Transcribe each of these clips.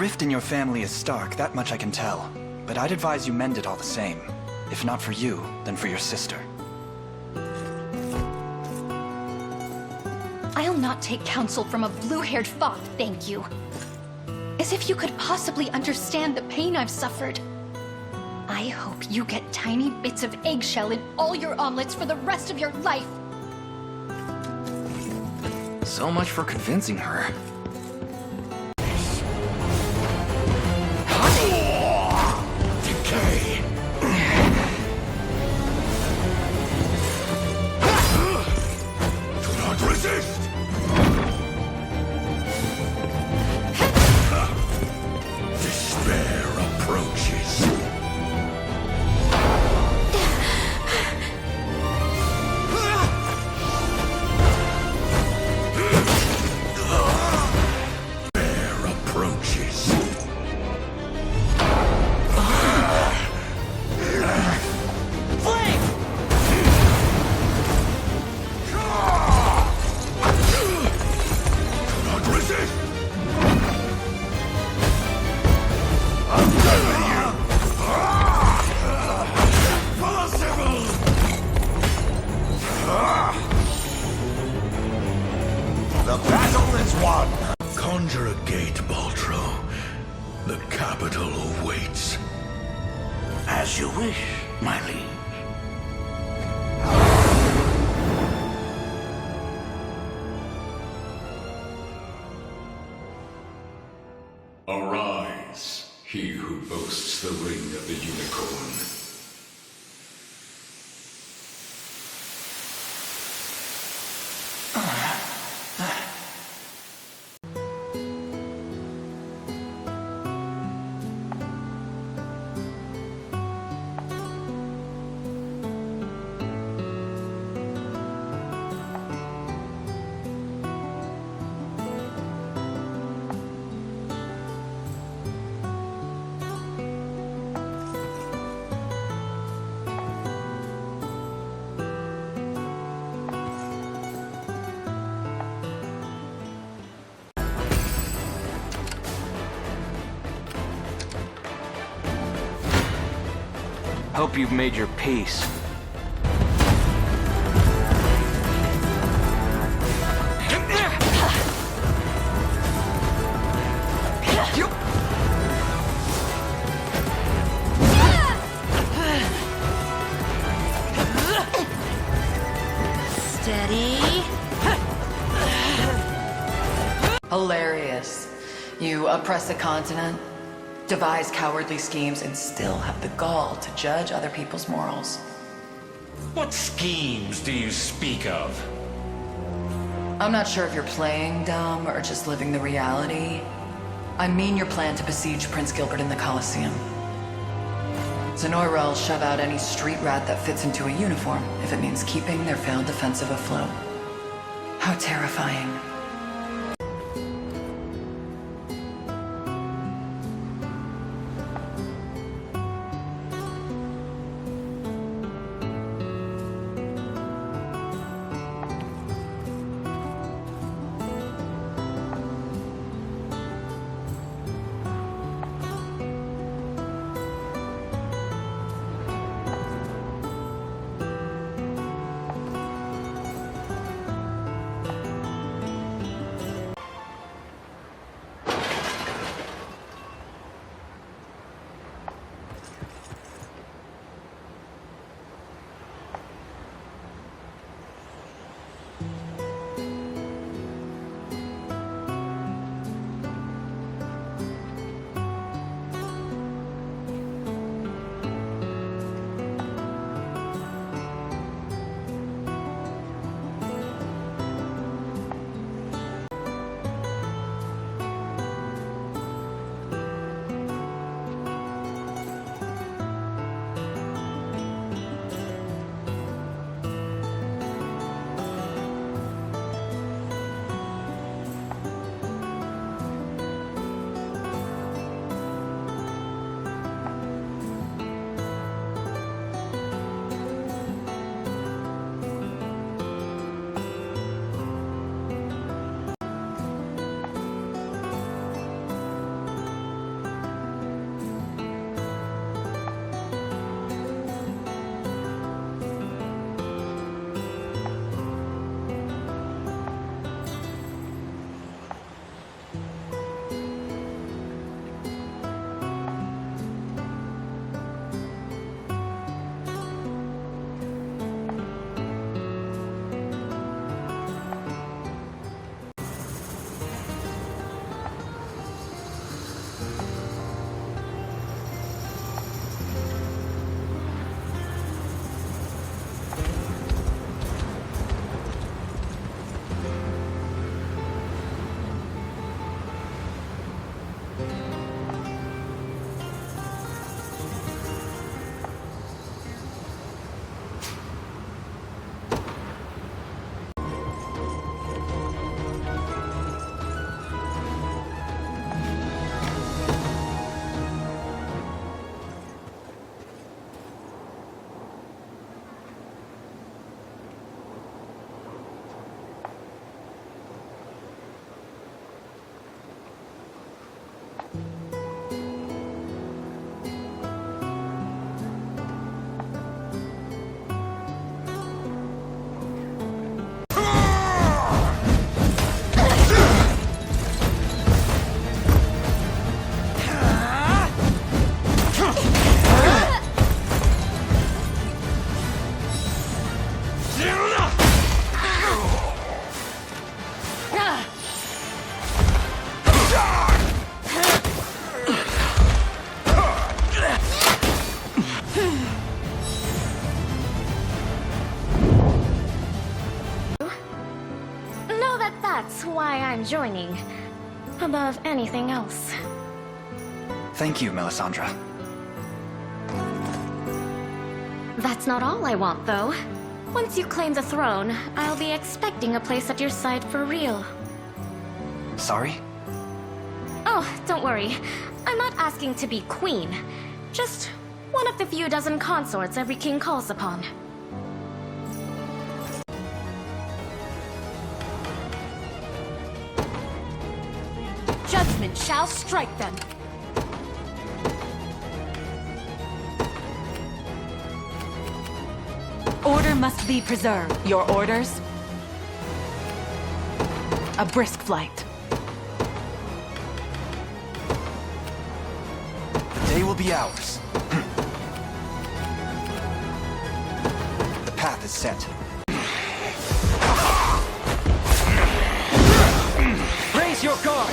rift in your family is stark, that much I can tell. But I'd advise you mend it all the same. If not for you, then for your sister. I'll not take counsel from a blue-haired fop, thank you. As if you could possibly understand the pain I've suffered. I hope you get tiny bits of eggshell in all your omelets for the rest of your life. So much for convincing her. Decay! Do not resist! Despair approaches. The battle is won! Conjure a gate, Baltro. The capital awaits. As you wish, my liege. Arise, he who boasts the ring of the unicorn. Hope you've made your peace. Steady. Hilarious. You oppress a continent, devise cowardly schemes, and still have the gall to judge other people's morals. What schemes do you speak of? I'm not sure if you're playing dumb or just living the reality. I mean your plan to besiege Prince Gilbert in the Colosseum. Zenoirel shove out any street rat that fits into a uniform if it means keeping their failed defensive afloat. How terrifying. That's why I'm joining. Above anything else. Thank you, Melisandre. That's not all I want, though. Once you claim the throne, I'll be expecting a place at your side for real. Sorry? Oh, don't worry. I'm not asking to be queen. Just one of the few dozen consorts every king calls upon. Judgment shall strike them. Order must be preserved. Your orders? A brisk flight. The day will be ours. The path is set. Raise your guard!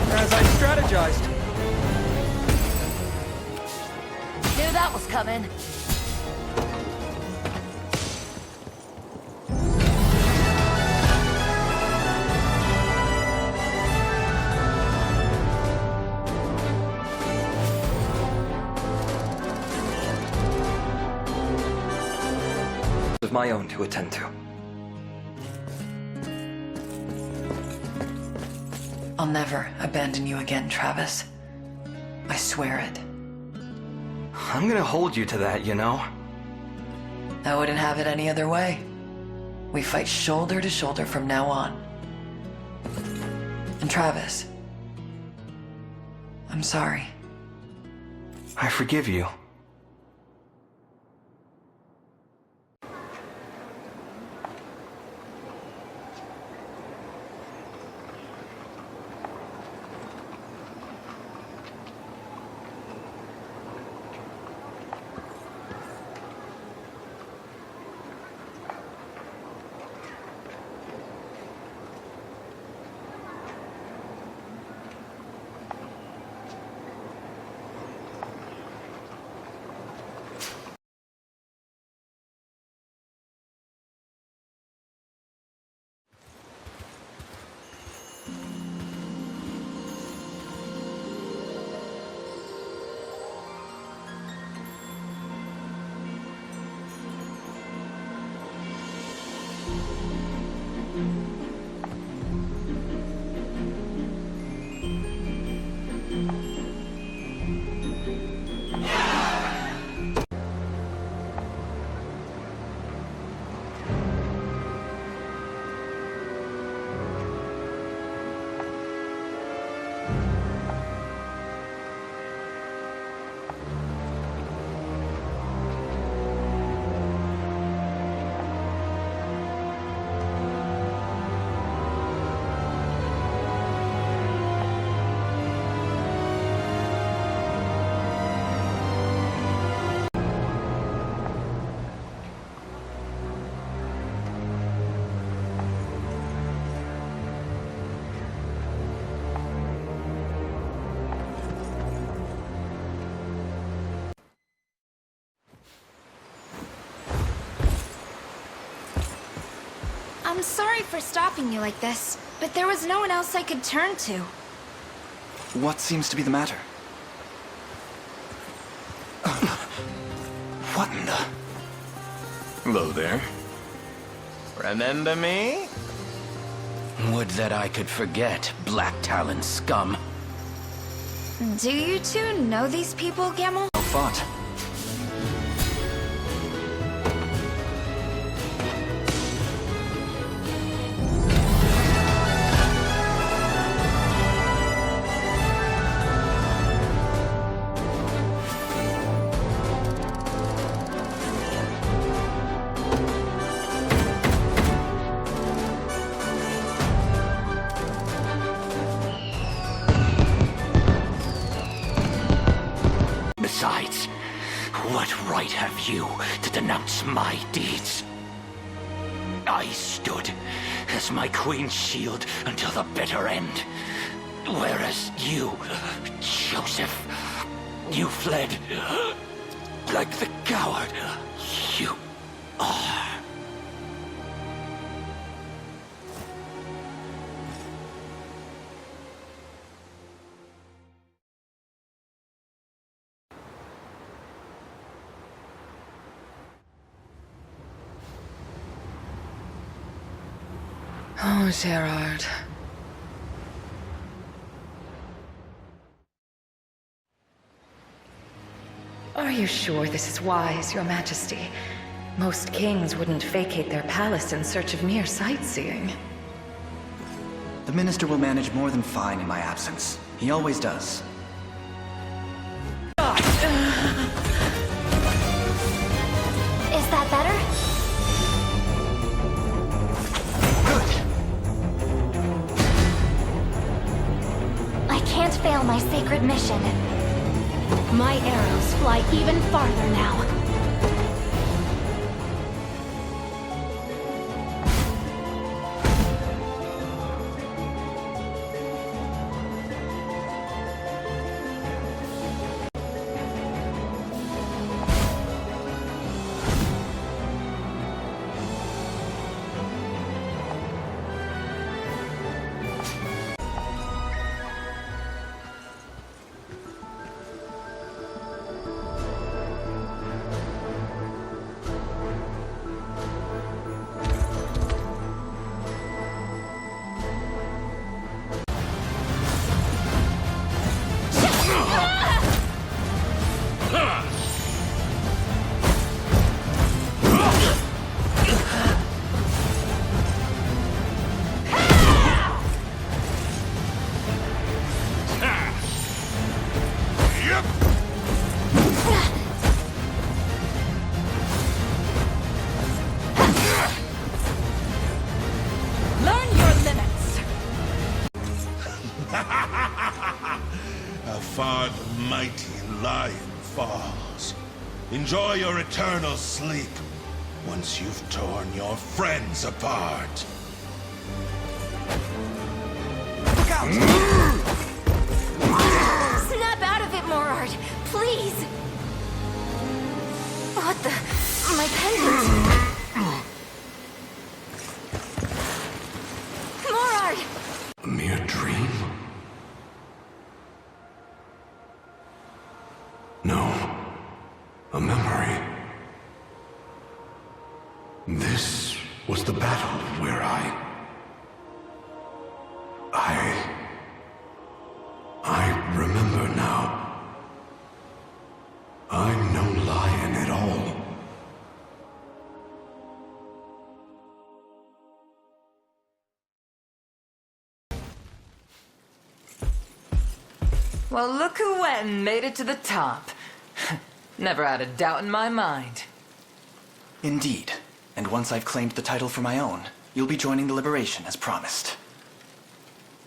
As I strategized. Knew that was coming. Of my own to attend to. I'll never abandon you again, Travis. I swear it. I'm gonna hold you to that, you know? I wouldn't have it any other way. We fight shoulder to shoulder from now on. And Travis, I'm sorry. I forgive you. I'm sorry for stopping you like this, but there was no one else I could turn to. What seems to be the matter? What in the... Hello there. Remember me? Would that I could forget, Black Talon scum. Do you two know these people, Gamel? No thought. Besides, what right have you to denounce my deeds? I stood as my queen's shield until the bitter end. Whereas you, Joseph, you fled like the coward you are. Oh, Gerard. Are you sure this is wise, Your Majesty? Most kings wouldn't vacate their palace in search of mere sightseeing. The minister will manage more than fine in my absence. He always does. Is that better? I can't fail my sacred mission. My arrows fly even farther now. A far the mighty lion falls. Enjoy your eternal sleep once you've torn your friends apart. Look out! Snap out of it, Morard! Please! What the... my pendant! Morard! A mere dream? No. A memory. This was the battle where I remember now. I'm no lion at all. Well, look who went and made it to the top. Never had a doubt in my mind. Indeed. And once I've claimed the title for my own, you'll be joining the Liberation as promised.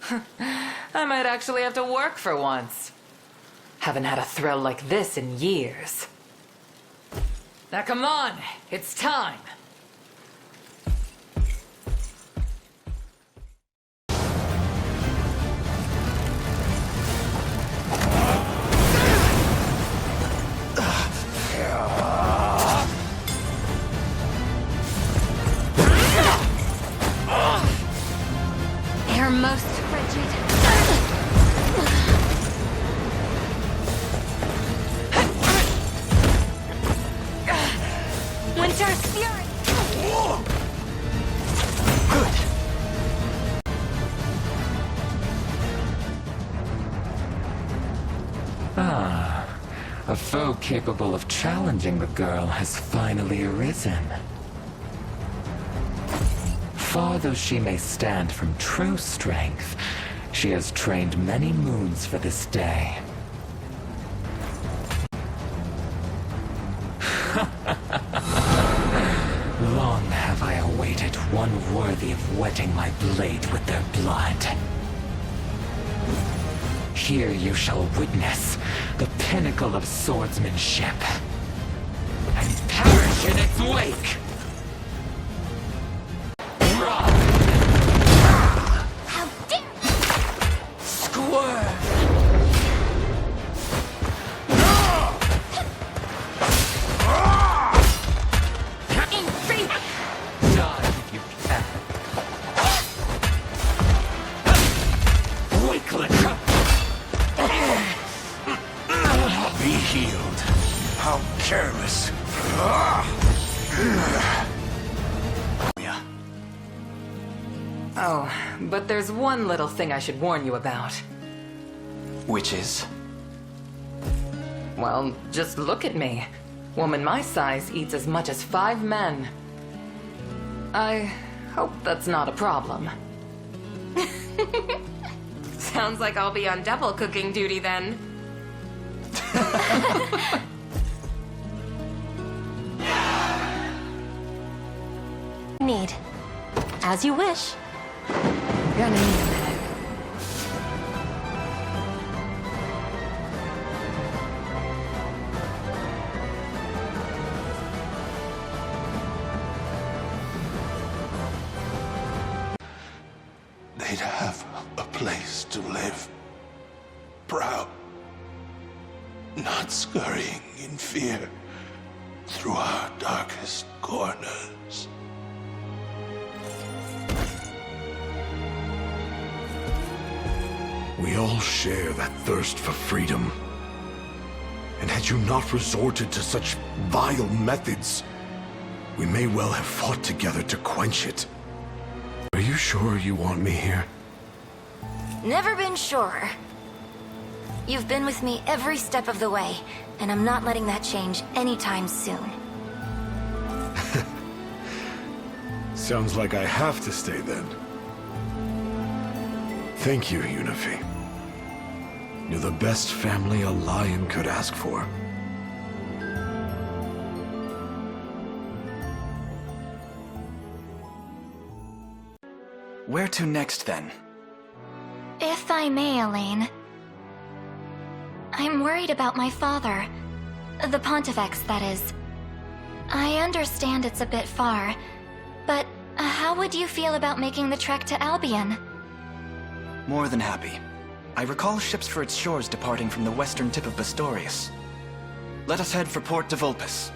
I might actually have to work for once. Haven't had a thrill like this in years. Now come on, it's time. They're most frigid. Winter's Fury! Good. A foe capable of challenging the girl has finally arisen. Far though she may stand from true strength, she has trained many moons for this day. Long have I awaited one worthy of wetting my blade with their blood. Here you shall witness the pinnacle of swordsmanship, and perish in its wake! How dare Squirm! Die if you can. Weakling! Be healed. How careless. Yeah. Oh, but there's one little thing I should warn you about. Which is? Well, just look at me. Woman my size eats as much as 5 men. I hope that's not a problem. Sounds like I'll be on double cooking duty then. Need. As you wish. Gonna need a minute. They'd have a place to live. Proud. Not scurrying in fear through our darkest corners. We all share that thirst for freedom. And had you not resorted to such vile methods, we may well have fought together to quench it. Are you sure you want me here? Never been sure. You've been with me every step of the way, and I'm not letting that change anytime soon. Sounds like I have to stay then. Thank you, Unifi. You're the best family a lion could ask for. Where to next, then? If I may, Elaine. I'm worried about my father. The Pontifex, that is. I understand it's a bit far, but how would you feel about making the trek to Albion? More than happy. I recall ships for its shores departing from the western tip of Bastorius. Let us head for Port de Vulpes.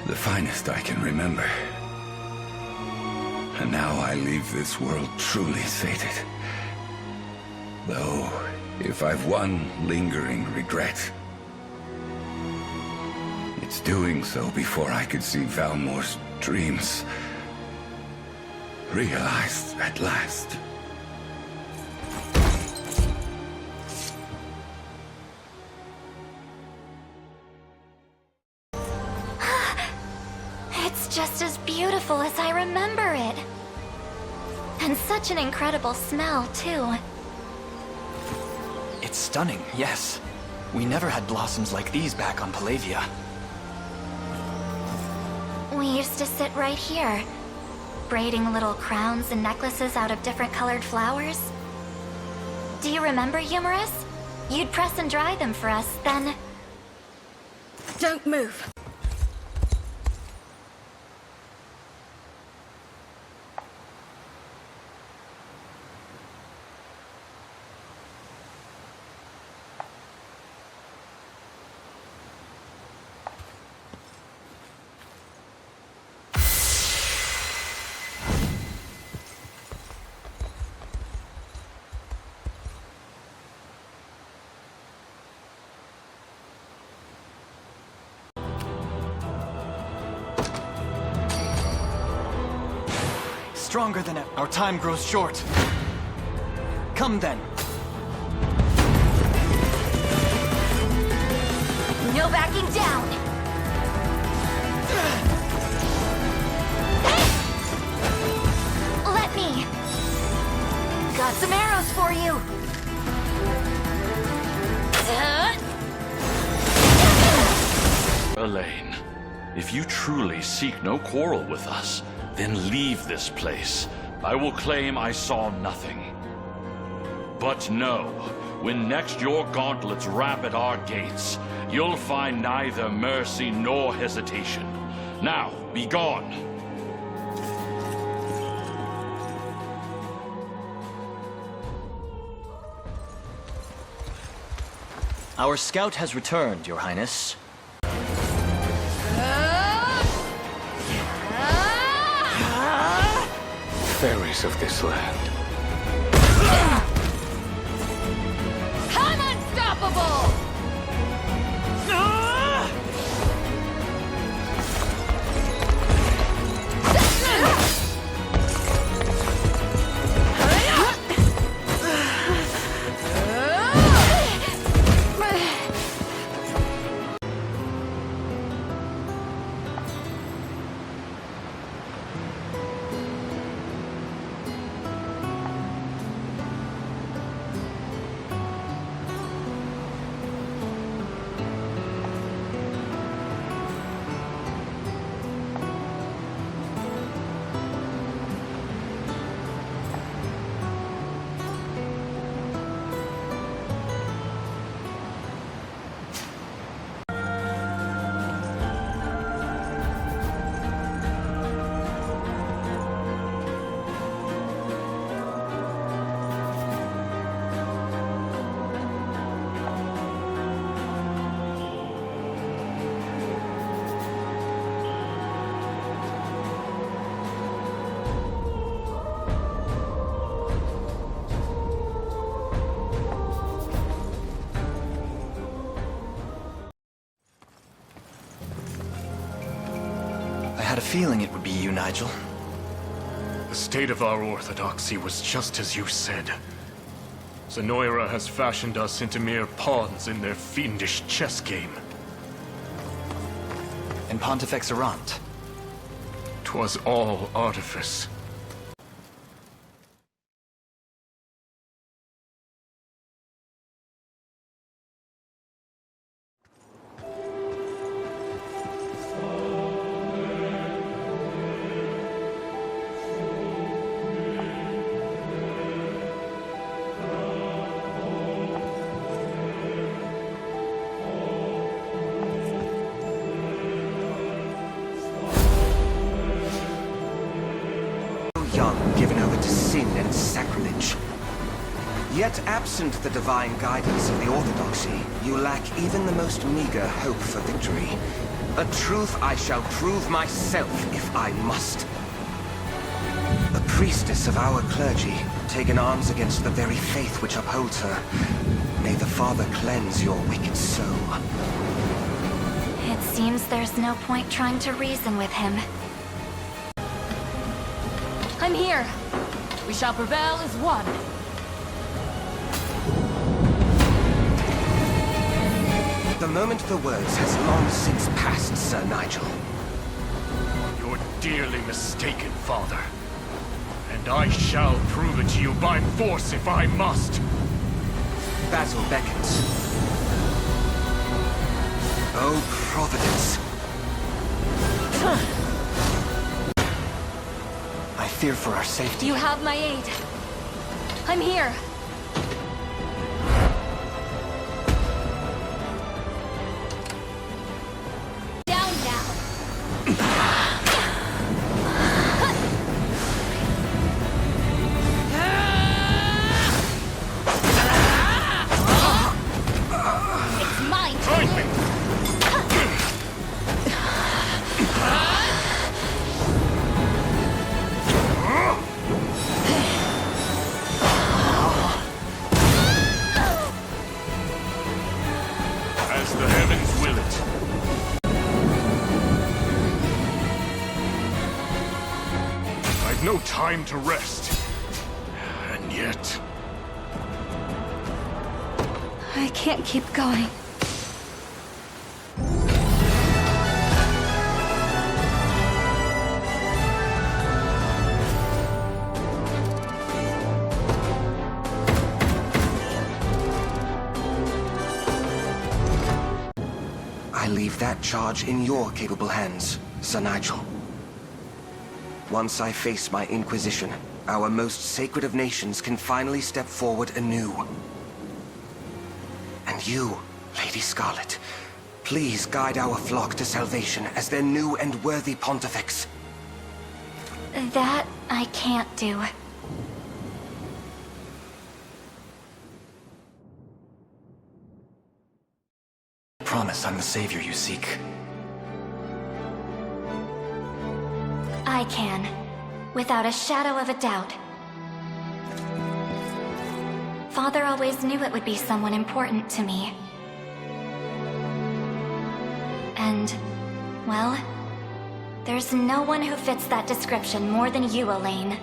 The finest I can remember. And now I leave this world truly sated. Though, if I've one lingering regret, it's doing so before I could see Valmore's dreams realized at last. Just as beautiful as I remember it. And such an incredible smell, too. It's stunning, yes. We never had blossoms like these back on Palavia. We used to sit right here, braiding little crowns and necklaces out of different colored flowers. Do you remember, Humorous? You'd press and dry them for us, then... Don't move. Stronger than ever. Our time grows short. Come then. No backing down! Let me! Got some arrows for you! Elaine, if you truly seek no quarrel with us, then leave this place. I will claim I saw nothing. But know, when next your gauntlets rap at our gates, you'll find neither mercy nor hesitation. Now, be gone. Our scout has returned, Your Highness. Fairies of this land. I'm unstoppable! I had a feeling it would be you, Nigel. The state of our orthodoxy was just as you said. Zenoira has fashioned us into mere pawns in their fiendish chess game. And Pontifex Errant. 'Twas all artifice. Young, given over to sin and sacrilege. Yet absent the divine guidance of the Orthodoxy, you lack even the most meager hope for victory. A truth I shall prove myself if I must. A priestess of our clergy, taken arms against the very faith which upholds her. May the Father cleanse your wicked soul. It seems there's no point trying to reason with him. I'm here. We shall prevail as one. The moment for words has long since passed, Sir Nigel. You're dearly mistaken, Father. And I shall prove it to you by force if I must. Basil beckons. Oh, Providence. I fear for our safety. You have my aid. I'm here. Down now. It's mine. Find me! As the heavens will it. I've no time to rest. And yet... I can't keep going. I leave that charge in your capable hands, Sir Nigel. Once I face my Inquisition, our most sacred of nations can finally step forward anew. And you, Lady Scarlet, please guide our flock to salvation as their new and worthy pontifex. That I can't do. promise I'm the savior you seek? I can, without a shadow of a doubt. Father always knew it would be someone important to me. And, well, there's no one who fits that description more than you, Elaine.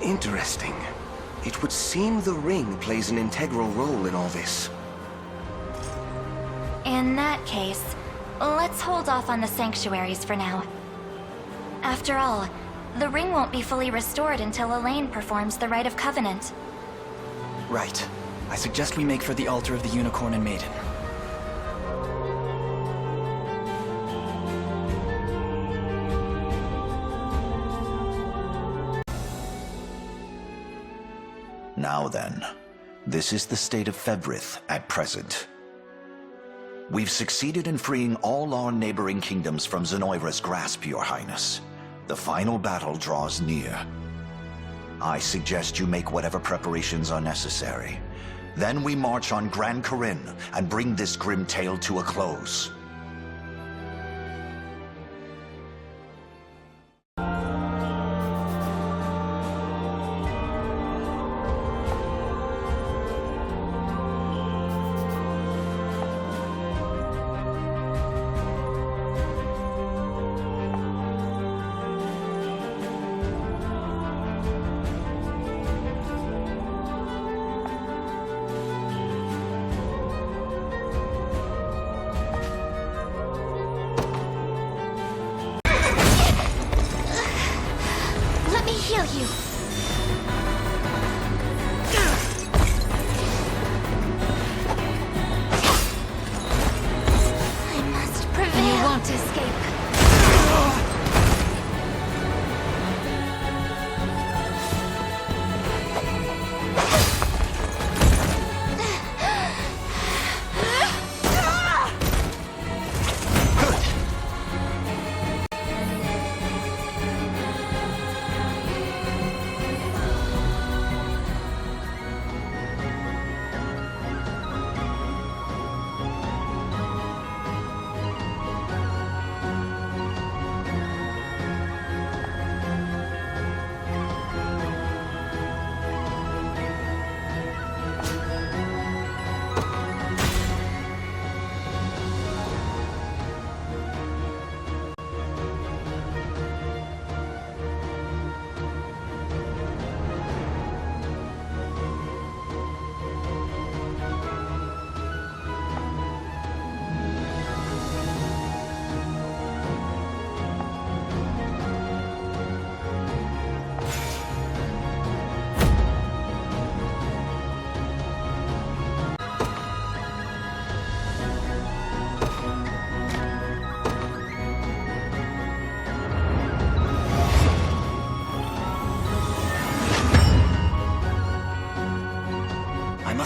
Interesting. It would seem the ring plays an integral role in all this. In that case, let's hold off on the sanctuaries for now. After all, the ring won't be fully restored until Elaine performs the Rite of Covenant. Right. I suggest we make for the altar of the Unicorn and Maiden. Now then, this is the state of Febrith at present. We've succeeded in freeing all our neighboring kingdoms from Zenoira's grasp, Your Highness. The final battle draws near. I suggest you make whatever preparations are necessary. Then we march on Gran Corinne and bring this grim tale to a close.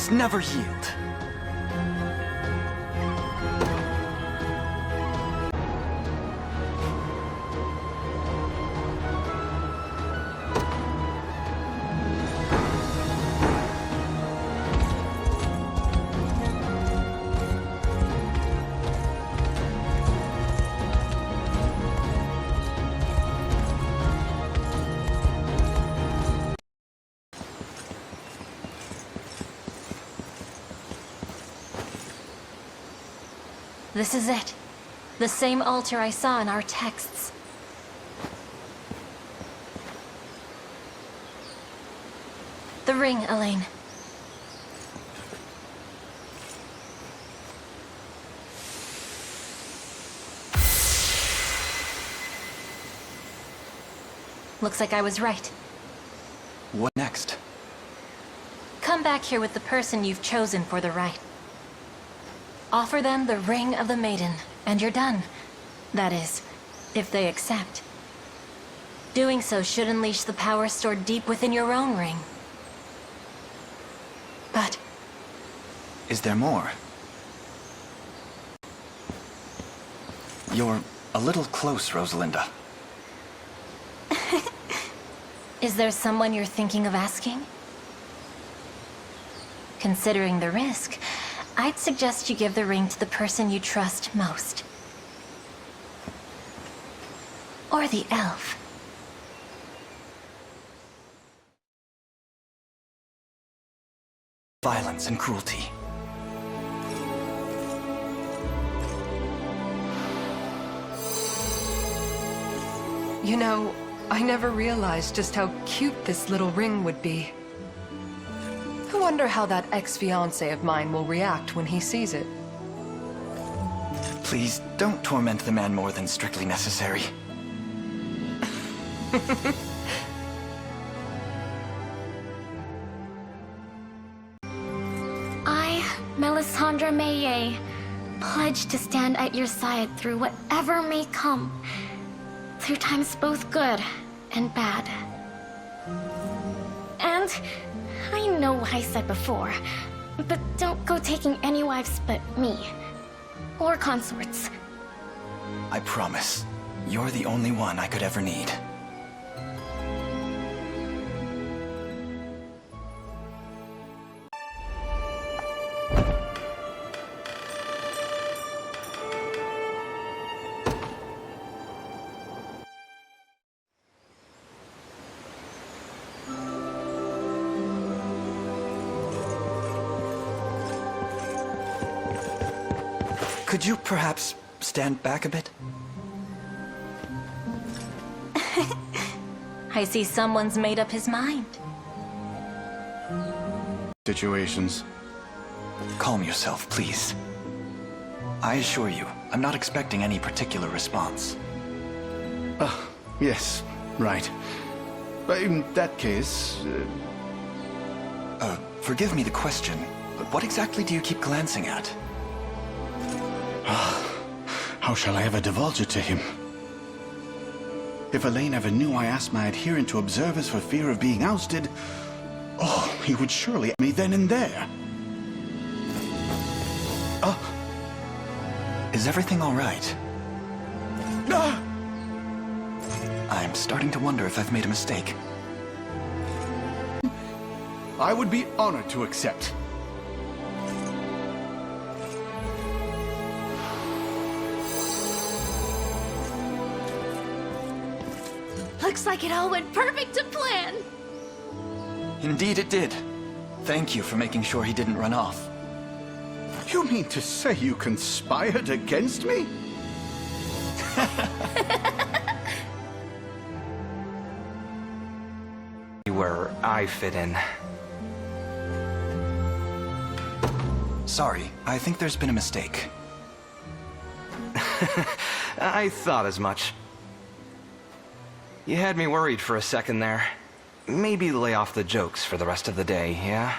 must never yield. This is it. The same altar I saw in our texts. The ring, Elaine. Looks like I was right. What next? Come back here with the person you've chosen for the rite. Offer them the Ring of the Maiden, and you're done. That is, if they accept. Doing so should unleash the power stored deep within your own ring. But... Is there more? You're a little close, Rosalinda. is there someone you're thinking of asking? Considering the risk, I'd suggest you give the ring to the person you trust most. Or the elf. Violence and cruelty. You know, I never realized just how cute this little ring would be. I wonder how that ex-fiancé of mine will react when he sees it. Please, don't torment the man more than strictly necessary. I, Melisandre Maye, pledge to stand at your side through whatever may come. Through times both good and bad. And I know what I said before, but don't go taking any wives but me. Or consorts. I promise. You're the only one I could ever need. Could you perhaps stand back a bit? I see someone's made up his mind. Situations. Calm yourself, please. I assure you, I'm not expecting any particular response. Yes, right. But in that case... Forgive me the question, but what exactly do you keep glancing at? How shall I ever divulge it to him? If Elaine ever knew I asked my adherent to observe us for fear of being ousted, oh, he would surely me then and there. Is everything all right? I'm starting to wonder if I've made a mistake. I would be honored to accept. Looks like it all went perfect to plan! Indeed it did. Thank you for making sure he didn't run off. You mean to say you conspired against me? Where I fit in. Sorry, I think there's been a mistake. I thought as much. You had me worried for a second there. Maybe lay off the jokes for the rest of the day, yeah?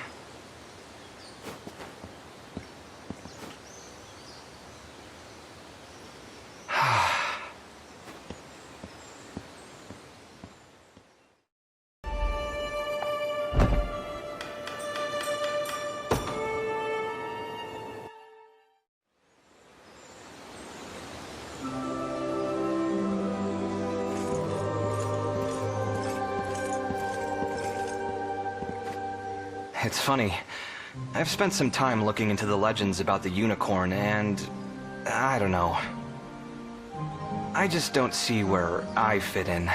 It's funny. I've spent some time looking into the legends about the unicorn, and I don't know. I just don't see where I fit in.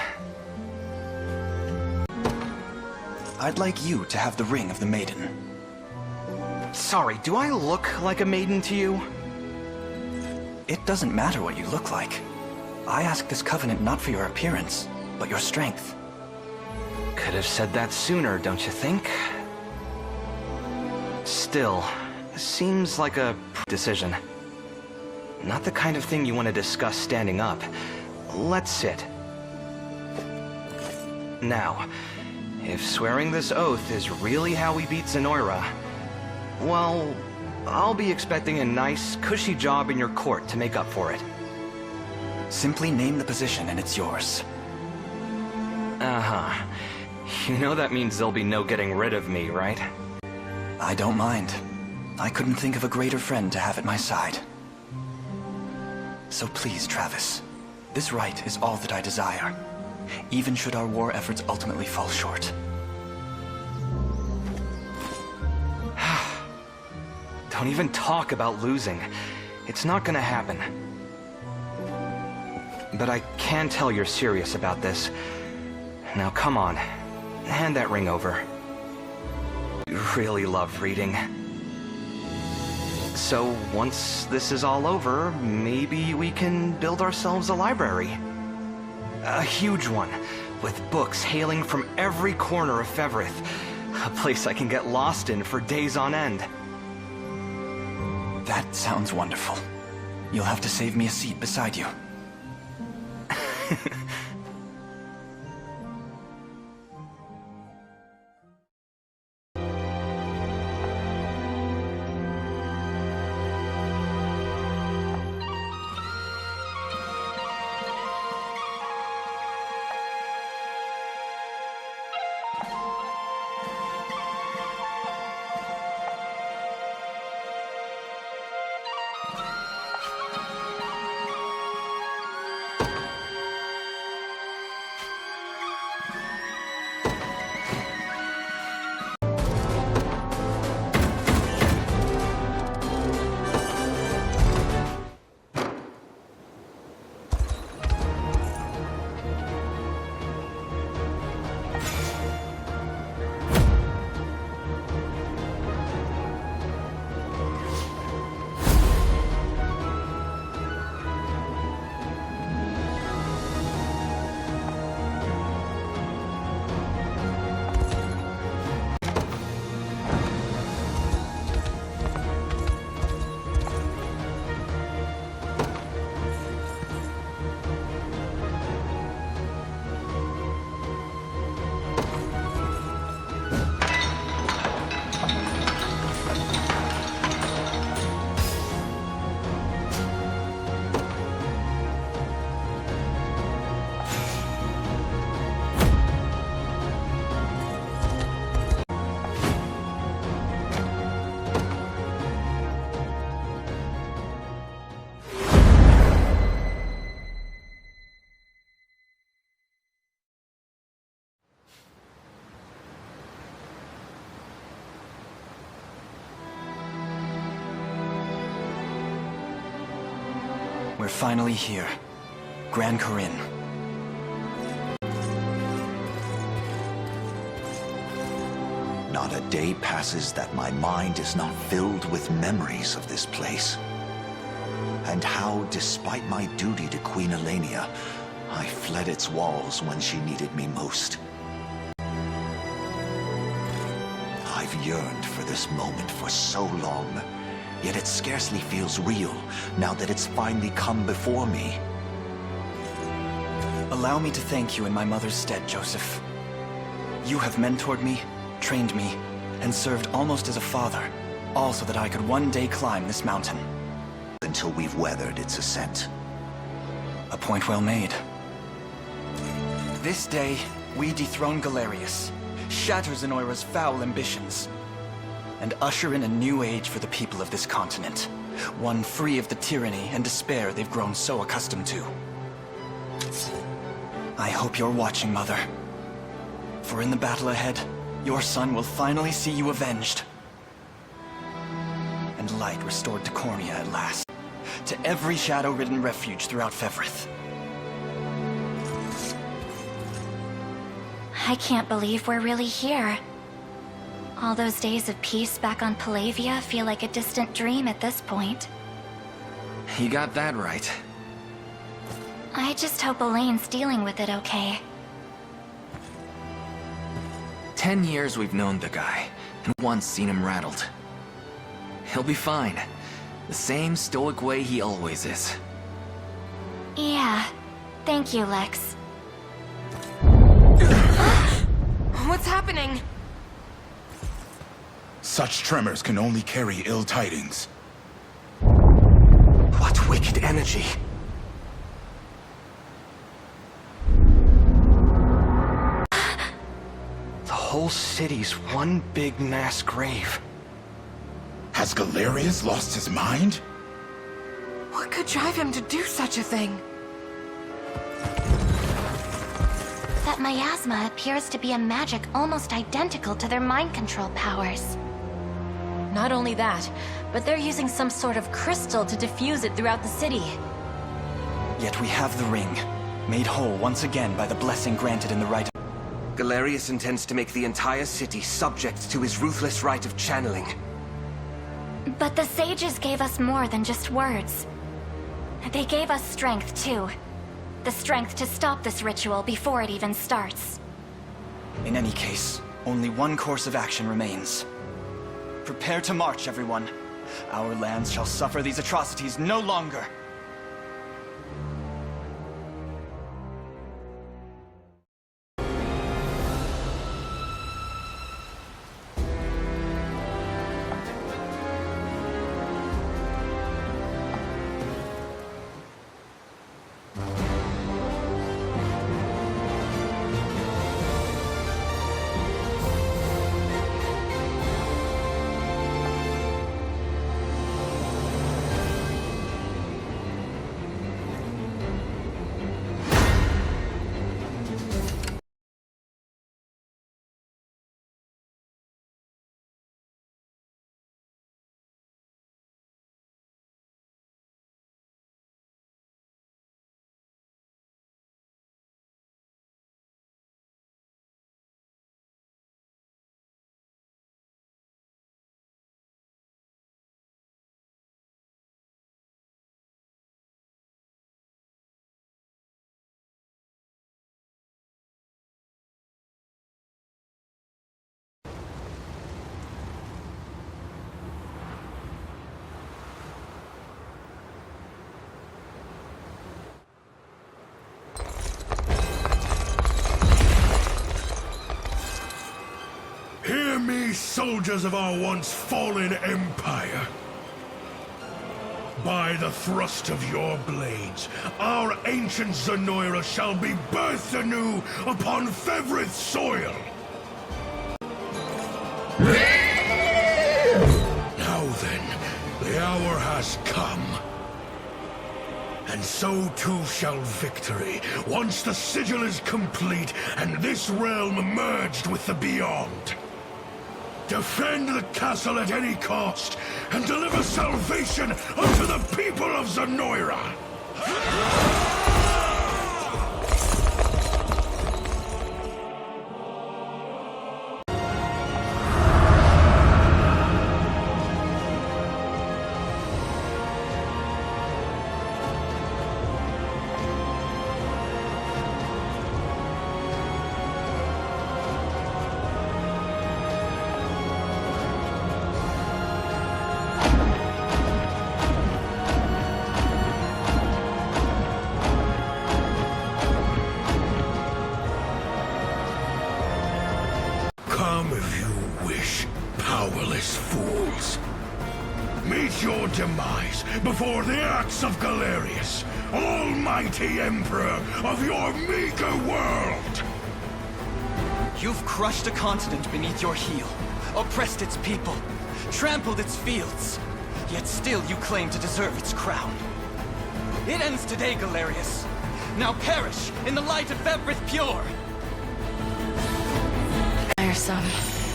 I'd like you to have the ring of the maiden. Sorry, do I look like a maiden to you? It doesn't matter what you look like. I ask this covenant not for your appearance, but your strength. Could have said that sooner, don't you think? Still, seems like a decision. Not the kind of thing you want to discuss standing up. Let's sit. Now, if swearing this oath is really how we beat Zenoira, well, I'll be expecting a nice, cushy job in your court to make up for it. Simply name the position and it's yours. Uh-huh. You know that means there'll be no getting rid of me, right? I don't mind. I couldn't think of a greater friend to have at my side. So please, Travis, this right is all that I desire, even should our war efforts ultimately fall short. Don't even talk about losing. It's not gonna happen. But I can tell you're serious about this. Now come on, hand that ring over. You really love reading. So once this is all over, maybe we can build ourselves a library. A huge one, with books hailing from every corner of Fevrith. A place I can get lost in for days on end. That sounds wonderful. You'll have to save me a seat beside you. We're finally here. Gran Corinne. Not a day passes that my mind is not filled with memories of this place. And how, despite my duty to Queen Elenia, I fled its walls when she needed me most. I've yearned for this moment for so long, yet it scarcely feels real now that it's finally come before me. Allow me to thank you in my mother's stead, Joseph. You have mentored me, trained me, and served almost as a father, all so that I could one day climb this mountain. Until we've weathered its ascent. A point well made. This day, we dethrone Galerius, shatter Zenoira's foul ambitions, and usher in a new age for the people of this continent, one free of the tyranny and despair they've grown so accustomed to. I hope you're watching, Mother. For in the battle ahead, your son will finally see you avenged. And light restored to Cornea at last. To every shadow-ridden refuge throughout Fevrith. I can't believe we're really here. All those days of peace back on Palavia feel like a distant dream at this point. You got that right. I just hope Elaine's dealing with it okay. 10 years we've known the guy, and once seen him rattled. He'll be fine. The same stoic way he always is. Yeah. Thank you, Lex. What's happening? Such tremors can only carry ill tidings. What wicked energy. The whole city's one big mass grave. Has Galerius lost his mind? What could drive him to do such a thing? That miasma appears to be a magic almost identical to their mind control powers. Not only that, but they're using some sort of crystal to diffuse it throughout the city. Yet we have the ring, made whole once again by the blessing granted in the rite. Galerius intends to make the entire city subject to his ruthless rite of channeling. But the sages gave us more than just words. They gave us strength, too. The strength to stop this ritual before it even starts. In any case, only one course of action remains. Prepare to march, everyone. Our lands shall suffer these atrocities no longer. Hear me, soldiers of our once fallen empire. By the thrust of your blades, our ancient Zenoira shall be birthed anew upon Fevrith soil. Now then, the hour has come. And so too shall victory, once the sigil is complete and this realm merged with the beyond. Defend the castle at any cost, and deliver salvation unto the people of Zenoira! Come if you wish, powerless fools. Meet your demise before the axe of Galerius, almighty emperor of your meager world! You've crushed a continent beneath your heel, oppressed its people, trampled its fields, yet still you claim to deserve its crown. It ends today, Galerius. Now perish in the light of Fevrith pure! Tiresome.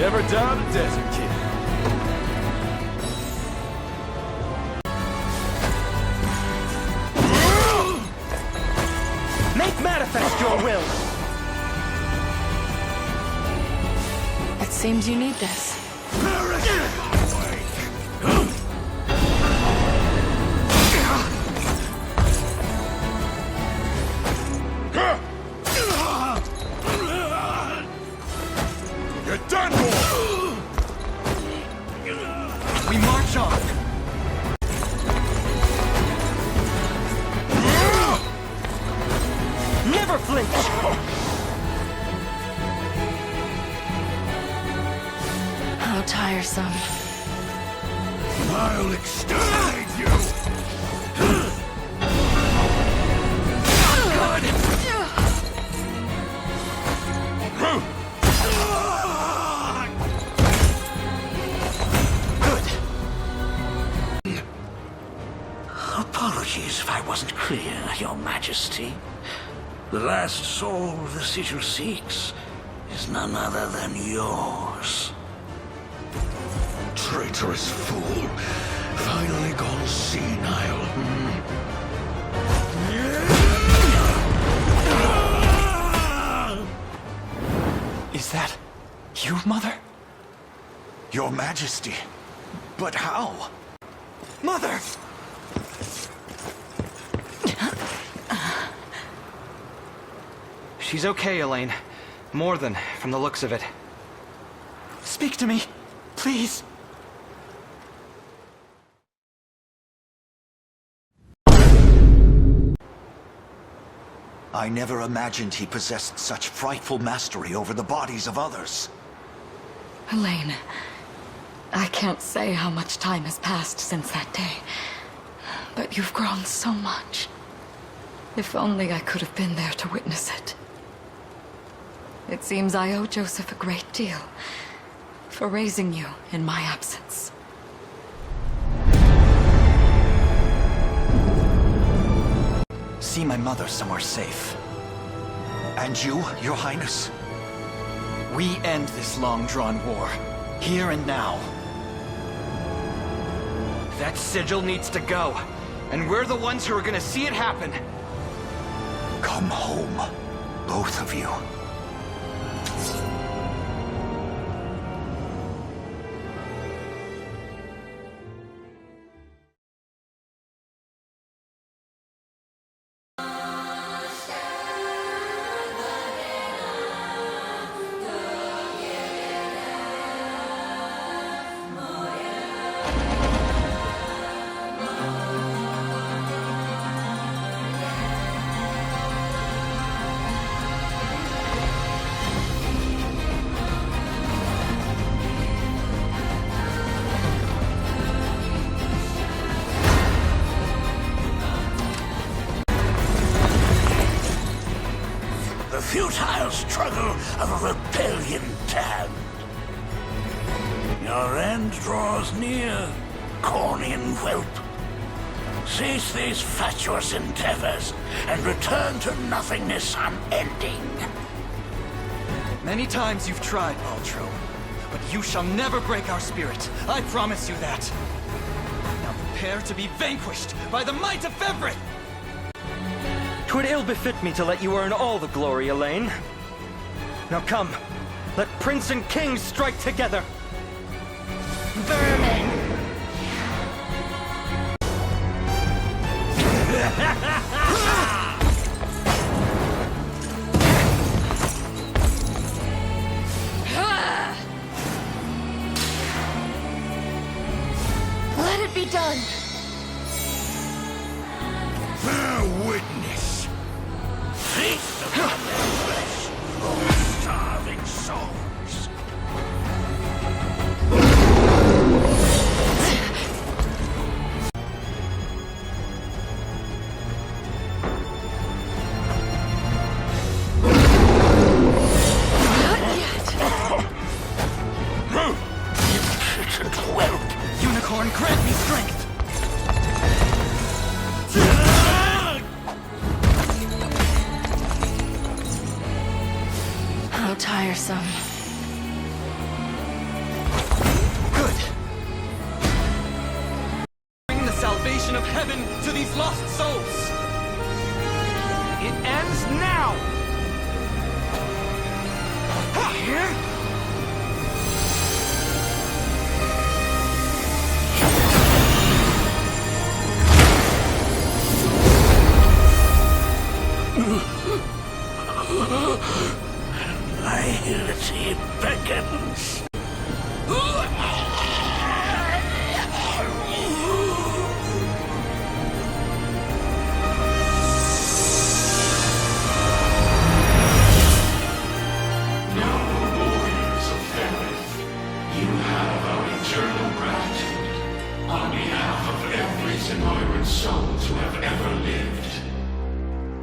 Never doubt a desert kid. Make manifest your will! It seems you need this. You're done for! We march on! Never flinch! How tiresome. I'll exterminate you! Apologies if I wasn't clear, Your Majesty. The last soul the sigil seeks is none other than yours. Traitorous fool. Finally gone senile. Is that you, Mother? Your Majesty. But how? Mother! She's okay, Elaine. More than, from the looks of it. Speak to me, please. I never imagined he possessed such frightful mastery over the bodies of others. Elaine, I can't say how much time has passed since that day, but you've grown so much. If only I could have been there to witness it. It seems I owe Joseph a great deal for raising you in my absence. See my mother somewhere safe. And you, Your Highness? We end this long-drawn war, here and now. That sigil needs to go, and we're the ones who are gonna see it happen. Come home, both of you. Futile struggle of a rebellion damned. Your end draws near, Cornian whelp. Cease these fatuous endeavors and return to nothingness unending. Many times you've tried, Paltrow, but you shall never break our spirit. I promise you that. Now prepare to be vanquished by the might of Fevri! 'Twould ill befit me to let you earn all the glory, Elaine. Now come, let Prince and King strike together. Vermin! Let it be done! Bear witness. Feast upon their flesh, oh starving souls. Not yet! Impotent whelp. Unicorn, grant me strength! How tiresome. Nihility beckons. Souls who have ever lived.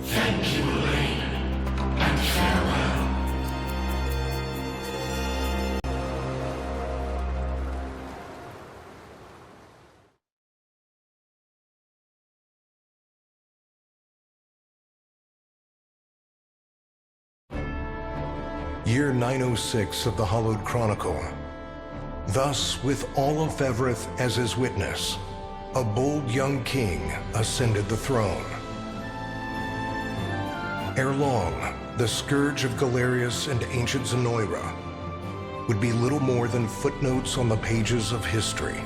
Thank you, Elaine, and farewell. Year 906 of the Hallowed Chronicle. Thus, with all of Fevrith as his witness, a bold young king ascended the throne. Ere long, the scourge of Galerius and ancient Zenoira would be little more than footnotes on the pages of history.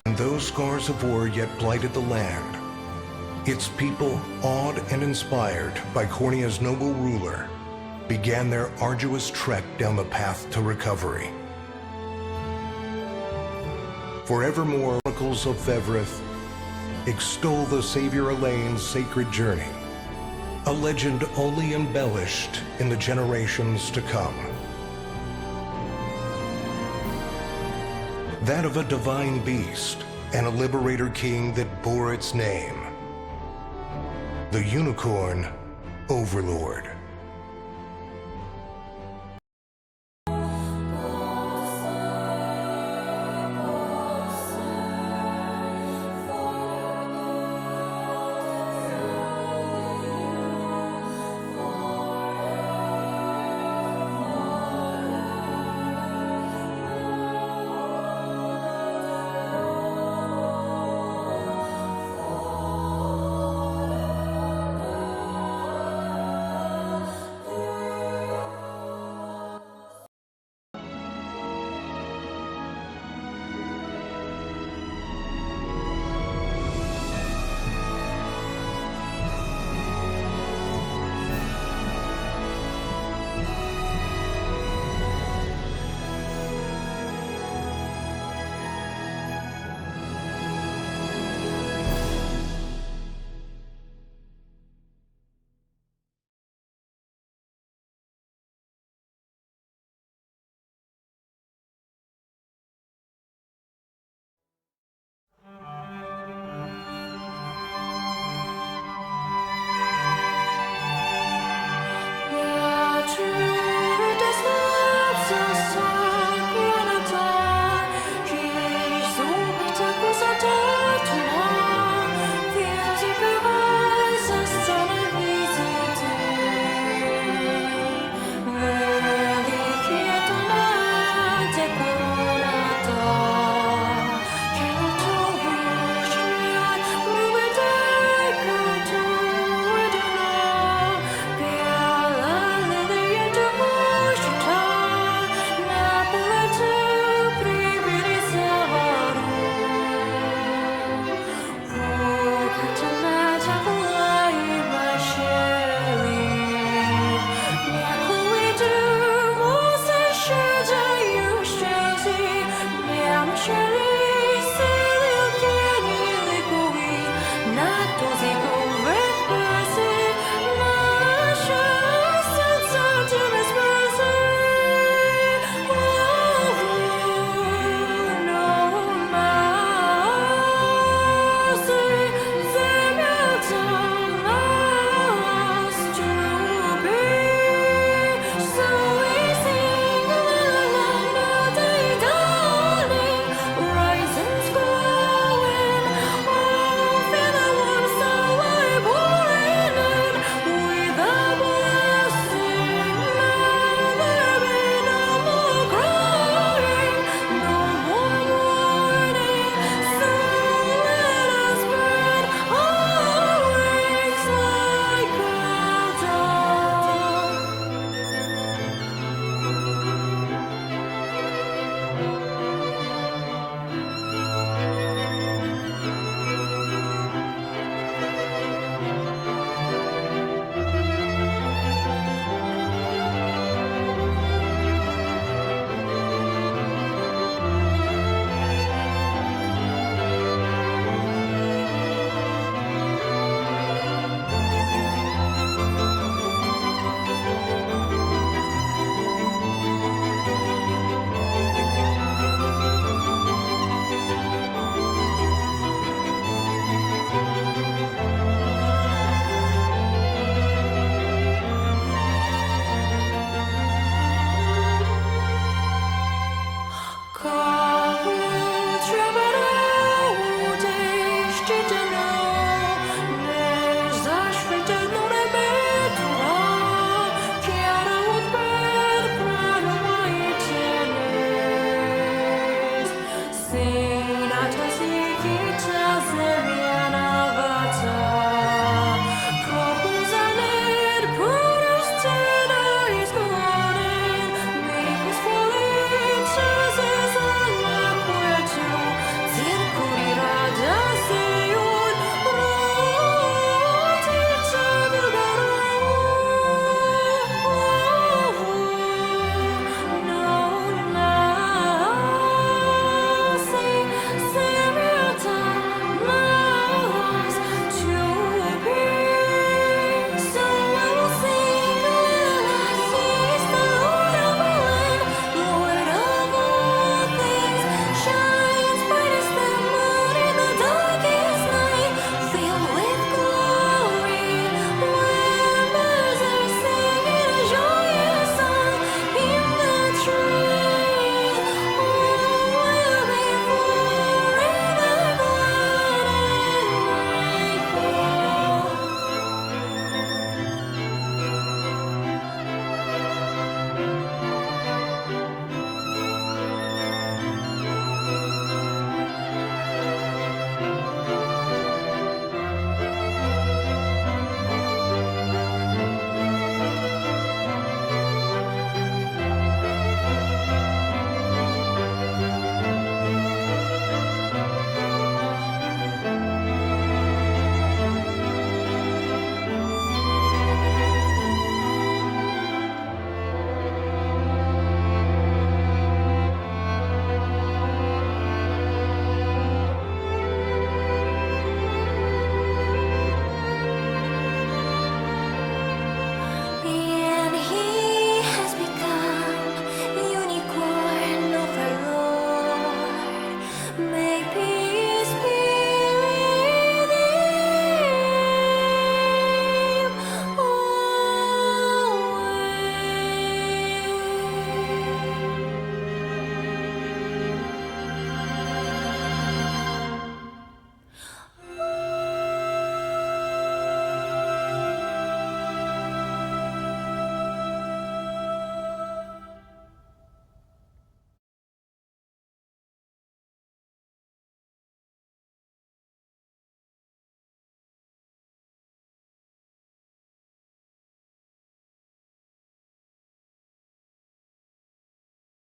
And those scars of war yet blighted the land. Its people, awed and inspired by Cornia's noble ruler, began their arduous trek down the path to recovery. Forevermore, Chronicles of Fevrith extol the Savior Elaine's sacred journey, a legend only embellished in the generations to come. That of a divine beast and a liberator king that bore its name, the Unicorn Overlord.